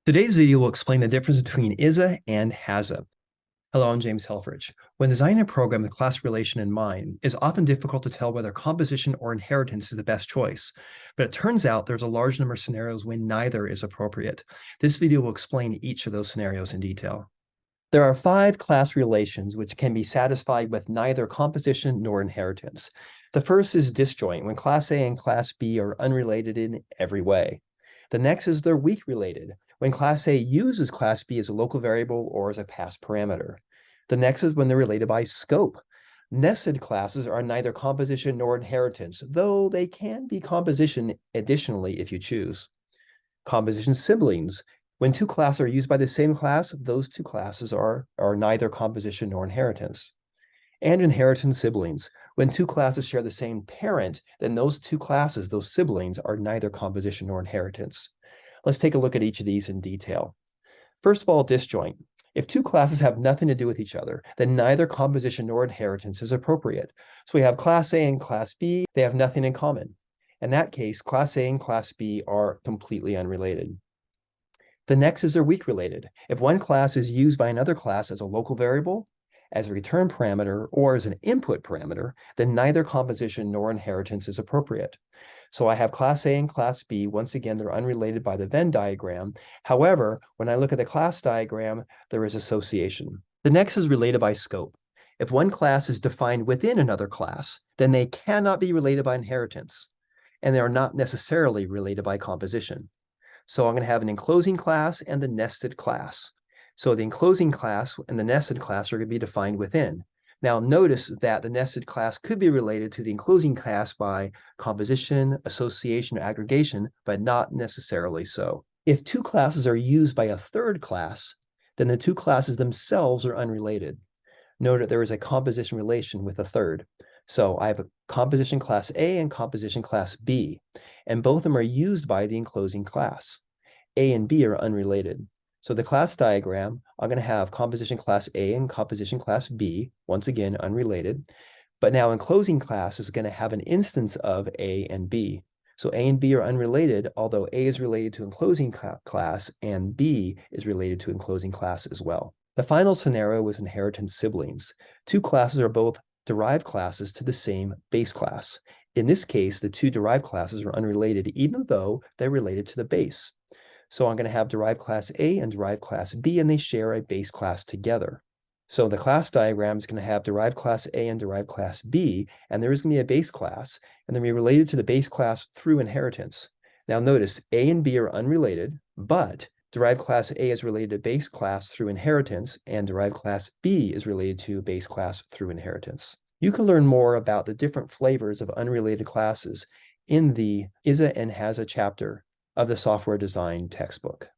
Today's video will explain the difference between ISA and HASA. Hello, I'm James Helfrich. When designing a program with class relation in mind, it's often difficult to tell whether composition or inheritance is the best choice. But it turns out there's a large number of scenarios when neither is appropriate. This video will explain each of those scenarios in detail. There are 5 class relations which can be satisfied with neither composition nor inheritance. The first is disjoint, when class A and class B are unrelated in every way. The next is they're weak related, when class A uses class B as a local variable or as a pass parameter. The next is when they're related by scope. Nested classes are neither composition nor inheritance, though they can be composition additionally if you choose. Composition siblings. When 2 classes are used by the same class, those 2 classes are neither composition nor inheritance. And inheritance siblings. When 2 classes share the same parent, then those 2 classes, those siblings, are neither composition nor inheritance. Let's take a look at each of these in detail. First of all, disjoint. If 2 classes have nothing to do with each other, then neither composition nor inheritance is appropriate. So we have class A and class B, they have nothing in common. In that case, class A and class B are completely unrelated. The next is they're weak related. If one class is used by another class as a local variable, as a return parameter, or as an input parameter, then neither composition nor inheritance is appropriate. So I have class A and class B. Once again, they're unrelated by the Venn diagram. However, when I look at the class diagram, there is association. The next is related by scope. If one class is defined within another class, then they cannot be related by inheritance, and they are not necessarily related by composition. So I'm going to have an enclosing class and the nested class. So the enclosing class and the nested class are going to be defined within. Now notice that the nested class could be related to the enclosing class by composition, association, or aggregation, but not necessarily so. If 2 classes are used by a third class, then the 2 classes themselves are unrelated. Note that there is a composition relation with a third. So I have a composition class A and composition class B, and both of them are used by the enclosing class. A and B are unrelated. So the class diagram, I'm going to have composition class A and composition class B, once again, unrelated. But now enclosing class is going to have an instance of A and B. So A and B are unrelated, although A is related to enclosing class and B is related to enclosing class as well. The final scenario is inheritance siblings. 2 classes are both derived classes to the same base class. In this case, the 2 derived classes are unrelated, even though they're related to the base. So I'm going to have derived class A and derived class B, and they share a base class together. So the class diagram is going to have derived class A and derived class B, and there is going to be a base class, and they're going to be related to the base class through inheritance. Now notice A and B are unrelated, but derived class A is related to base class through inheritance, and derived class B is related to base class through inheritance. You can learn more about the different flavors of unrelated classes in the ISA and HASA chapter of the software design textbook.